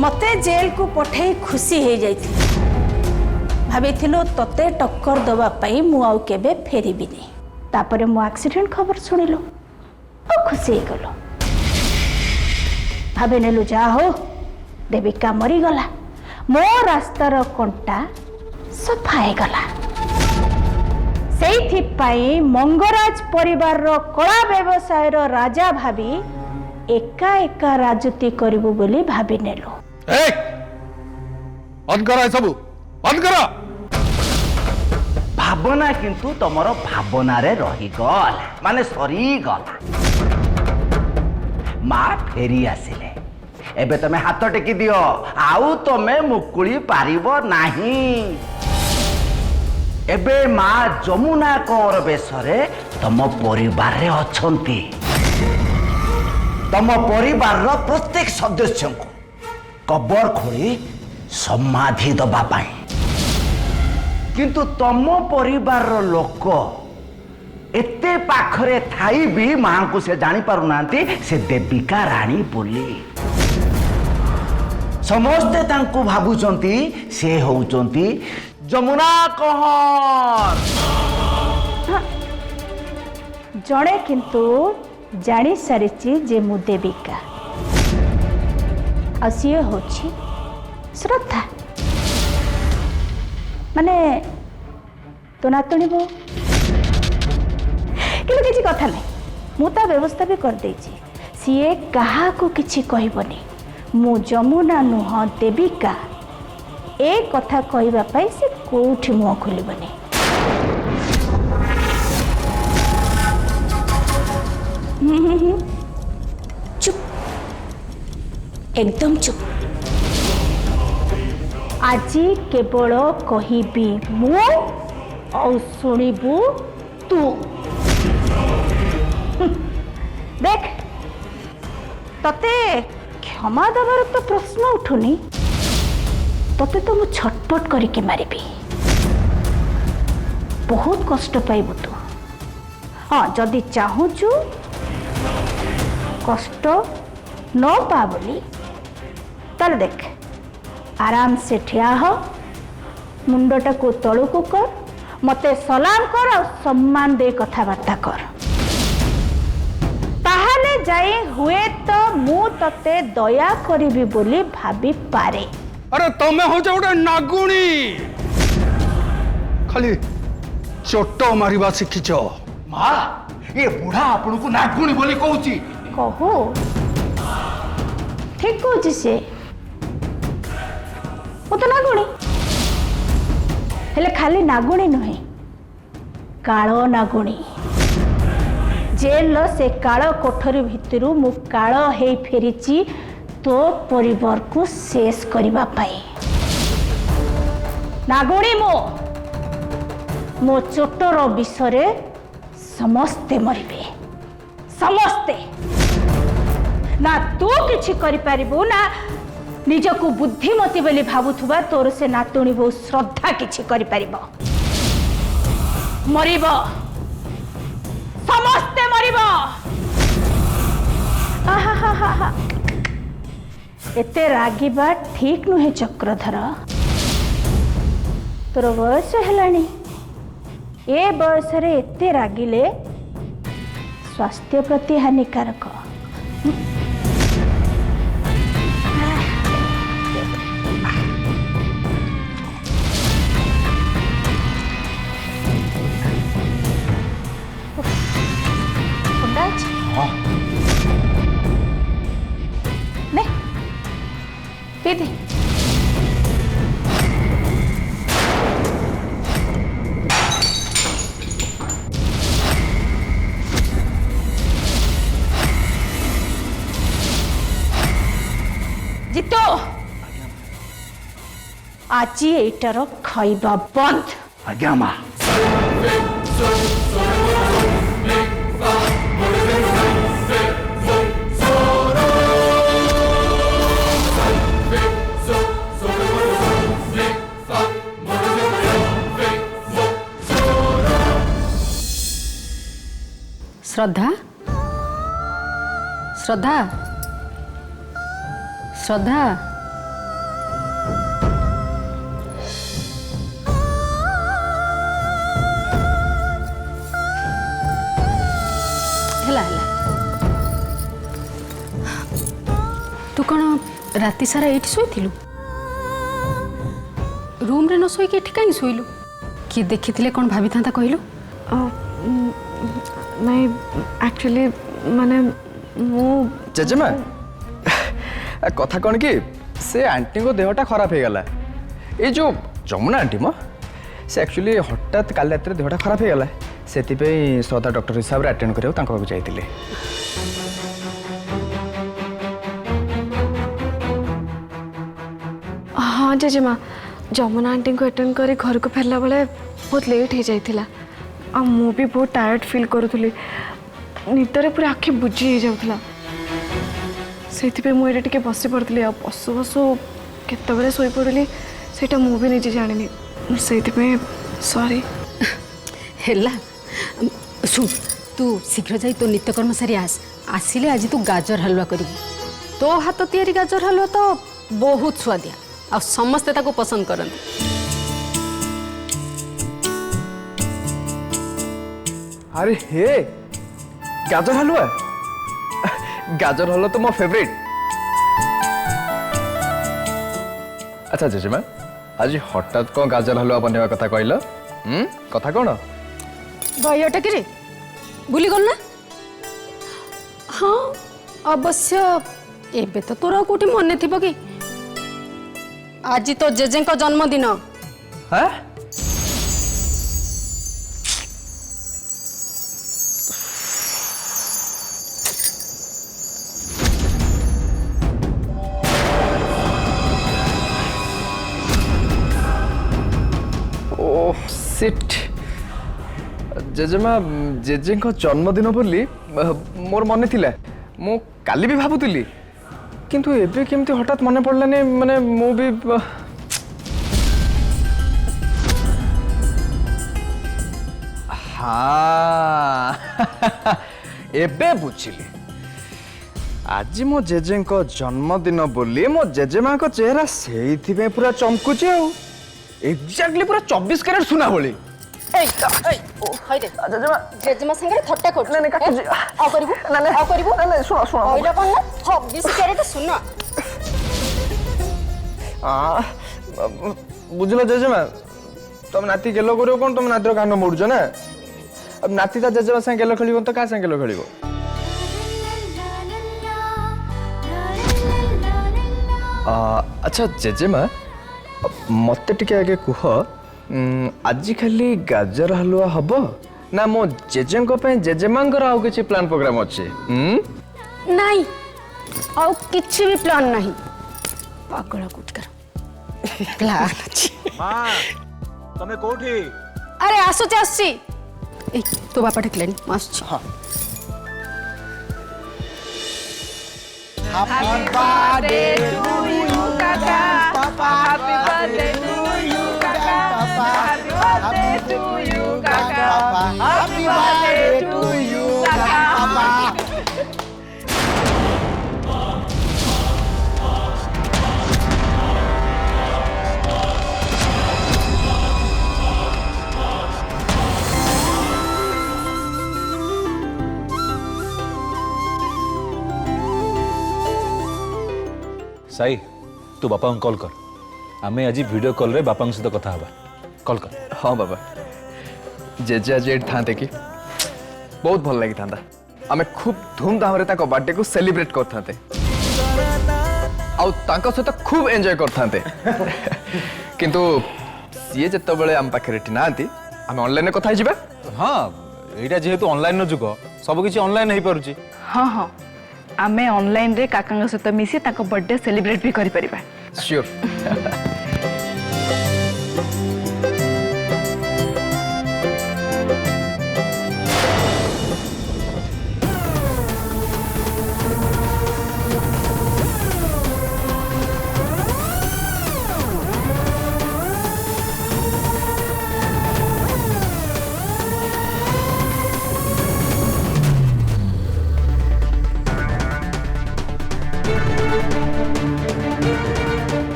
मते जेल को पठे खुशी हो जाइथिलु भाबिथिलु तते टक्कर दवा पई मु आउ केबे फेरिबिनी तापरे मु एक्सीडेंट खबर सुनिलु ओ खुशी हो गलो भाबे नेलु जा हो देविका मरी गला मो रास्तार कंटा सफा हो गला से मंगराज परिवार रो कला व्यवसाय रो राजा भाभी एका एका राजनीति करिबु बोली भाबी नेलो बंद करा सब बंद करा भावना किंतु तमरो भावना रे रही गल माने सरी गल माँ फेरी आसिले एबे तमे हाथ टेकी दियो आउ तमे मुकुली पारिबो नाही एबे माँ जमुना कौर बेसरे तम परिवार रे अछंती तम परिवार रो प्रत्येक सदस्य को कबर खोली समाधि दबा पाई किंतु तम परिवार रो लोक एते पाखरे थाई भी मां को से जानी पारु नांती से देविका रानी बोली समस्ते तांको भाबुचंती से होउचंती जमुना कहर जड़े किंतु जानी सारी जे मु देविका आ सी होची श्रद्धा माने तो नातुणी बो कि किसी कथा नहीं मु ता व्यवस्था भी कर देची सीए कहा को किछि कहबनी मु जमुना नुह देविका ए कथा कहबा पाई से कोठी मुह खोलिबनी चुप एकदम चुप आजी केवल कहिबी मु और सुनिबू तू देख तते क्षमा देवार तो प्रश्न उठुनी तते तो मु छटपट करके मारिबी बहुत कष्ट पाइबू तू हाँ जदि चाहूचु कष्ट न पा बोली तार देख आराम से ठिया हो मुंडटा को तलू को कर मते सलाम कर और सम्मान दे कथबार्ता कर ताहले जाई हुए तो मु तते दया करिबी बोली भाबी पारे अरे तमे हो जा गोटे नागुणी खाली चोट मारिबा शिखिच माँ ये बुढ़ा आपन को नागुणी बोली कहूची कहू ठीक कहूची से वो तो नागुणी हेले खाली नागुणी नुहे कालो नागुणी जेल से काल कोठरी भितरु मु काल हे फेरिची तो परिवार को शेष करबा पाई नागुणी मो चोटर विषय समस्ते मरबे समस्ते ना तू किछि करि पारिबो ना निजको बुद्धिमती बोली भावुथुबा तोर से नातुणी बहु श्रद्धा किछि करि पारिबो मरिबो समस्ते मरिबो आहा एते रागिबा ठीक नुहे चक्रधर तोर बयस हेलानी ए बयस रे एते रागिले स्वास्थ्य प्रति हानिकारक दे जितो आज एटार खाइबा बंद आज्ञा माँ श्रद्धा श्रद्धा श्रद्धा कौन राति सारा एठी सोइथिलु रूम रे न सोई के एठी काई सोइलु कि देखिथिले कौन भाभी थांता कहलु नहीं एक्चुअली माने मु जेजेमा कथा कौन कि से आंटी को देहटा खराब हो गला ये जो जमुना आंटी मो से एक्चुअली हठात काल रात देहटा खराब हो गला से श्रद्धा डॉक्टर हिसाब से अटेंड करा जाइए। हाँ जेजेमा जमुना आंटी को अटेंड कर घर को फेरला बेले बहुत लेट हो जाइथिला आ मु भी बहुत टायर्ड फील करूथली निदरे पूरा आखि बुझी हो जाउथला से मुझे टे बस पड़ी आ बसु बसु केतबेले शोई पड़ली सेटा मु भी निजे जानी से सॉरी हेला सुन तू शीघ्र जाई तो नित्यकर्म सारी आसिले आज तू गाजर हलवा करी तो हाथ तैयारी गाजर हलवा तो बहुत स्वादिया आ समस्ते ताको पसंद करते। अरे हे गाजर हलवा गाजर हलवा तो मो फेवरेट। अच्छा जेजेमा आज हठात कौन गाजर हलवा बनवा कथा कहल कथा कौन भैयाटा कि भूली गल ना हाँ अवश्य एबे तो तोरा कोठी मन थी कि आज तो जेजे को जन्मदिन हाँ ओह सिट जेजेमा जेजे जन्मदिन बोली मोर मन थिला मु काली भी भाबुतली किंतु एबे केमती हठात मन पड़लानी माने मु भी हाँ एबे बुझिली आज मो जेजे जन्मदिन बोली मो जेजेमा चेहरा से पूरा चमकुची आ एग्जैक्टली पूरा 24 कैरेट सुना बोली जेजेमा संगे थट्टा कर ना काटुजी आ करबो ना आ करबो ना सुनो सुनो ओइला कोन ना 26 कैरेट सुन बुझल जेजेमा तुम नाती गेलो करो कौन तुम नातिर कान मोड़ुछ ना अब नाती ता जेजेमा संगे गेलो खेलिबो तो का संगे गेलो खेलिबो। अच्छा जेजेमा मत टिके आगे कुह आज खाली गाजर हलवा हब ना मो जेजे जेजेमांकर आउ किछि प्लान प्रोग्राम अच्छे नहीं आउ किछि भी प्लान नहीं पागल कुटकर प्लान अछि मां तमे कोठी अरे आसुचे आसी ए तो बापा ठकलेनी आसुची हां Happy birthday to you, Kaka. Papa, happy birthday to you, Kaka. Papa, happy birthday to you, Kaka. Happy birthday to you, Kaka. Papa. Sai तू बापा कॉल कर आमे आज वीडियो कॉल रे बापा सहित कथा हवा कॉल कर। हाँ बाबा जेजे आज एट था कि बहुत भल लगी था आमे खूब धूमधाम रे ताको बर्थडे को सेलिब्रेट करते आउ सहित खूब एंजॉय करते किंतु सी जिते बड़े आम पाखे नाती आम ऑनलाइन कथा हिजिबा। हाँ एटा जेहेतु ऑनलाइन जुग सब किछि ऑनलाइन हो पारुछि। हाँ हाँ आमे ऑनलाइन रे काका सहित मिसी ताको बर्थडे सेलिब्रेट भी करि परिबा। श्योर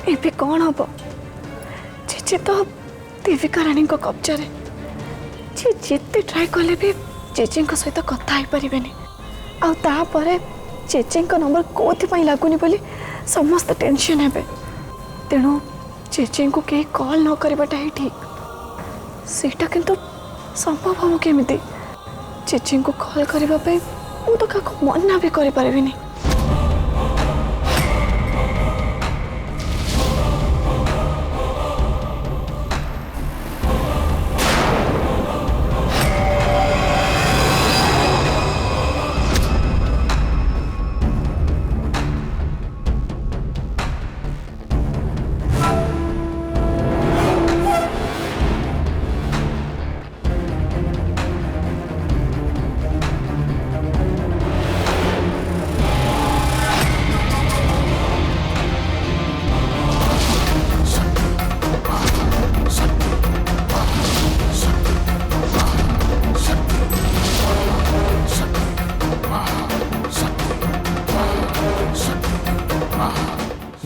एबे कौन हम जेजे तो देविका रानी को कब्जा रे जे जिते ट्राई कले भी जेजे सहित कथा ही परिबेनी आ तापरे चेचे नंबर कौन लगुनि बोली समस्त टेंशन है तेणु चेचे को कहीं कॉल न करवाटा ही ठीक सेटा किंतु संभव हम केमी चेचे को कॉल करने मु तो क्या मना भी करें।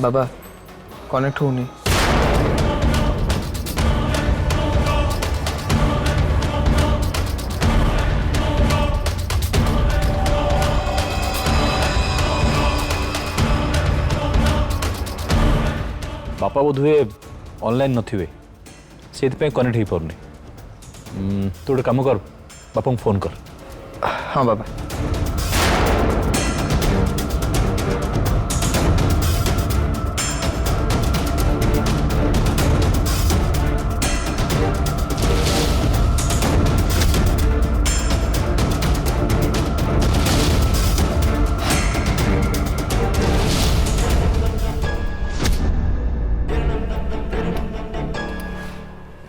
बाबा कनेक्ट होनी बापा बोधुए ऑनलाइन नथिबे से कनेक्ट हो पारनी तू गोटे कम कर बापा को फोन कर। हाँ बाबा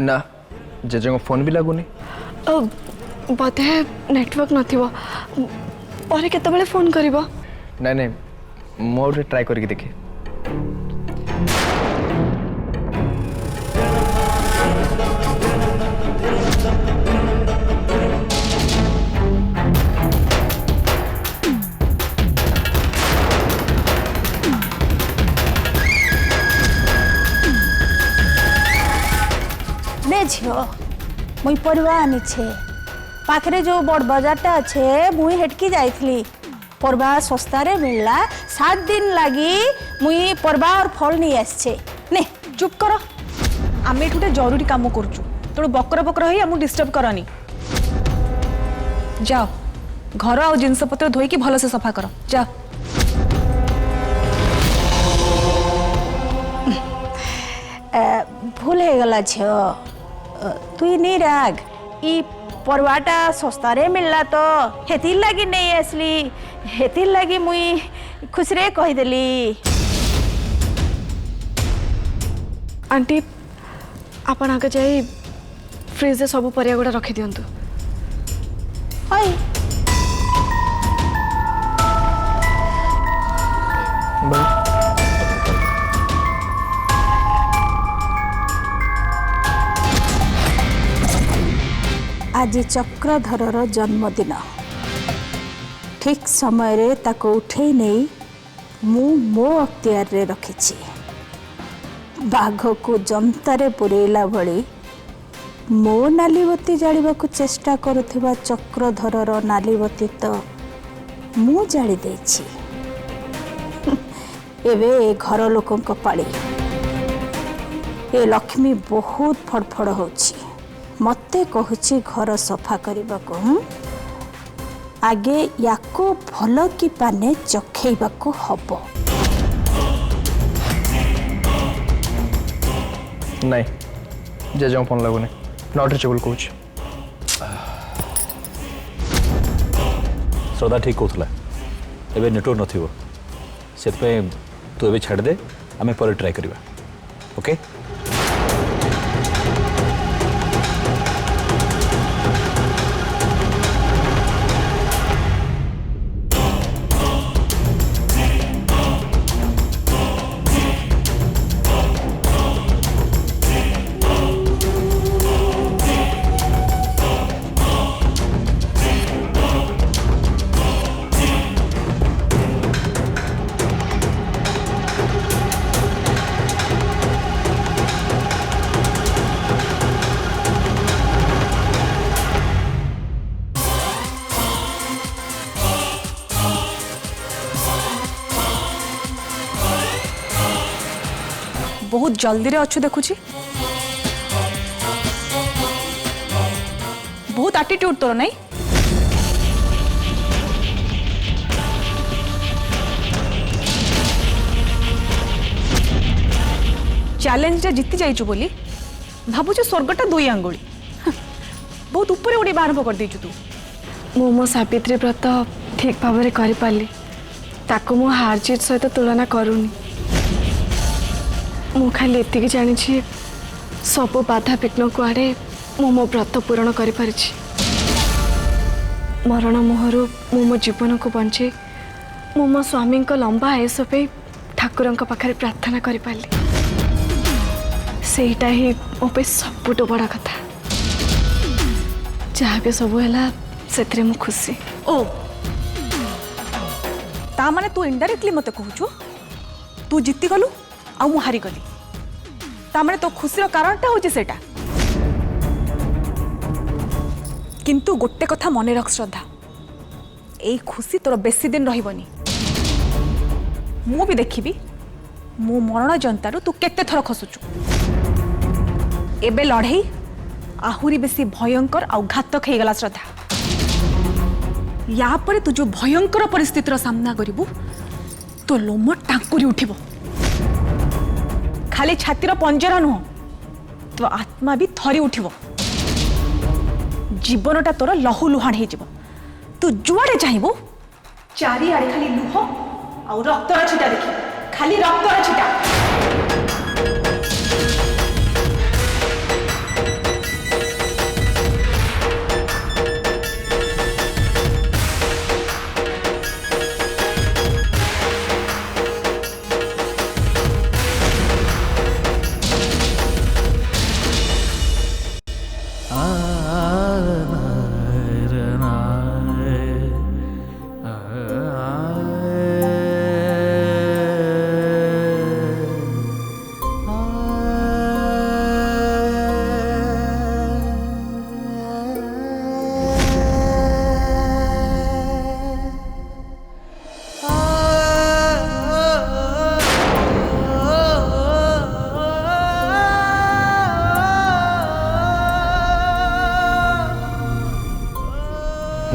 ना जेजे को फोन भी लगुनि बोधे नेटवर्क नथिबो परे केतबेले फोन करिवो नहीं नहीं मोर ट्राई करके देखे ने झियो मुई परिवा आनी छे पाखरे जो बड़ बाजारटा अच्छे मुई हेटकी जाइथली परबा सस्ता रे मिलला 7 दिन लगी मुई परबा और फल नहीं आछे ने चुप करो आमे एठुटे जरूरी काम करचु तेणु बकर बकर होई हमु डिस्टर्ब करनी जाओ घर आ जिनस पत्र धोई की भल से सफा करो जाओ। भूल हो गला झियो तुई नहीं राग ई परवाटा सस्ता रे मिलला तो हेतिर लगी नहीं आसली हेतिर लगी मुई खुश रे कही देली। आंटी आपण आगे जाई फ्रिज सब परिया गुड़ा रखी दियंतु। हई आज चक्रधरर जन्मदिन ठीक समय रे ताको उठे नहीं मु मो अख्तियार रे रखिछि बाघ को जंतारे पुरेला भली मो नालीबती जालिबा को चेष्टा करुथिबा चक्रधरर नालीबती तो मु जाली देछि एबे घर लोकंक पाली ए लक्ष्मी बहुत फड़फड़ होछि मते कहूची घर सफा करने को आगे याको भल कि पाने चखेबा हब नहीं जे फोन लगुनि नॉट रिचेबल कहूँ श्रद्धा ठीक कहूला एबे नेटवर्क नथिबो से तू एबे छाड़ दे आमे पर ट्राई करबा ओके। बहुत जल्दी रे अच्छु देखुची बहुत एटीट्यूड तोर नहीं चैलेंज जीति जाइचु बोली भावुଛୁ स्वर्गटा 2 आंगुली बहुत ऊपर उड़े आरंभ कर देचु तू मु मो सावित्री व्रत ठीक भाव में करी ताको मु हार जीत सहित तुलना करूनी मु खाली एतिकी जानी सब बाधा विघ्न को आड़े मु मो व्रत पूरण करि परिछि मरण मोहरु मु मो जीवन को बंचे मु मो स्वामी को लंबा आयुष पे ठाकुर पाखे प्रार्थना करि पारली सेटा ही मो पे सबुठ बड़ा कथा जहाँ भी सब है से मु खुशी ओ ता माने तू इनडायरेक्टली मते कहूछु तू जीति गलु आ मु हारी गली ता माने तो खुशीर कारणटा होची सेटा किंतु गोटे कथा मने रख श्रद्धा ए खुशी तोर बेसी दिन रहिबनी मु भी देखिबी मो मरण जनतारू तू केते थर खसुचु एबे लड़ाई आहुरी बेसी भयंकर आ घातक हो गला श्रद्धा या पर तू जो भयंकर परिस्थितिर सामना करिबु तो लोम टांकुरी उठिबो खाली छातीर पंजरा नुह तो आत्मा भी थरी उठिबो जीवनटा तोर लहु लुहाण हो जिवो तू जुआड़े चाहबू चारिआड़े खाली लुह आ रक्तर छिटा देखि खाली रक्तर छिटा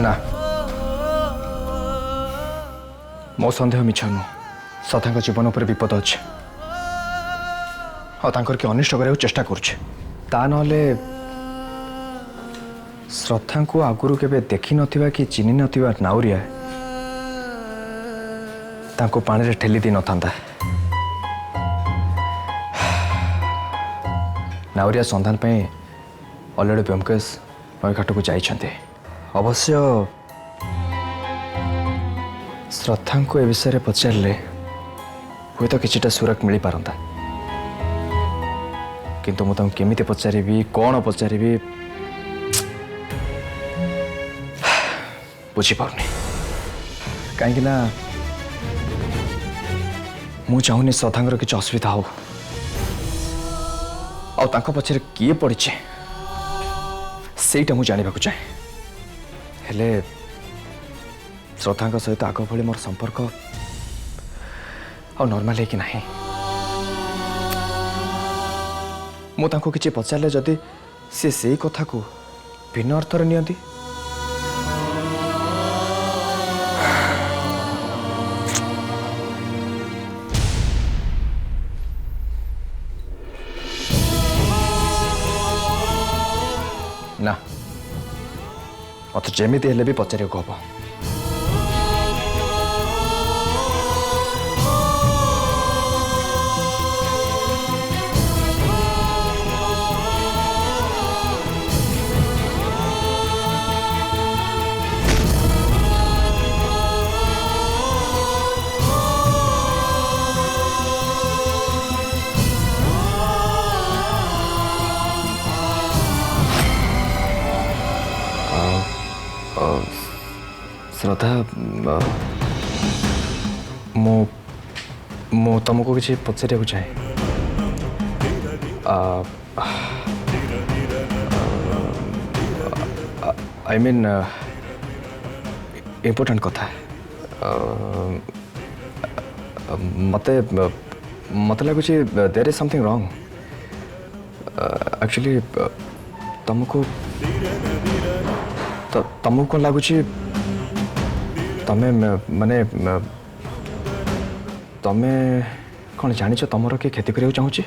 ना मो सन्देह मिछ नु सथा जीवन पर विपद अच्छे और कि अनिष्ट करने चेष्टा करुचे ता नले श्रद्धा को आगुरु केबे देखि नथिबा कि चिन्हि नथिबा नाउरिया तांको पानी रे ठेली दी नथांता नाउरिया संधान पे अलरेडी ब्योमकेश नईघाट को जाइछन्ते अवश्य श्रद्धा को ए विषय पचारे हुए तो किछिटा सुरक्षा मिल पारंता किंतु मुझे केमिति पचारि कौन पचारि बुझीपारनी कहीं मु चाहूनी श्रद्धा किसी असुविधा हो पछरे किए पड़ी सेटा मु जाना चाहे हेले श्रद्धा सहित आग भली मोर संपर्क आ नॉर्मल है कि नहीं मु तांको किछि पचारे जदि से सेई कथा को भिन्न अर्थर नियंती ना मत जेमिति हेले भी पचारे को हम श्रद्धा मो तुमको किसी पचारे चाहे आई मीन इम्पोर्टेंट कथा मते मत लगुच there is something wrong actually तुमको तुमको कौन लगुच तमें माने तमें कौन जानिଛ तमर के खेती करिया चाहूची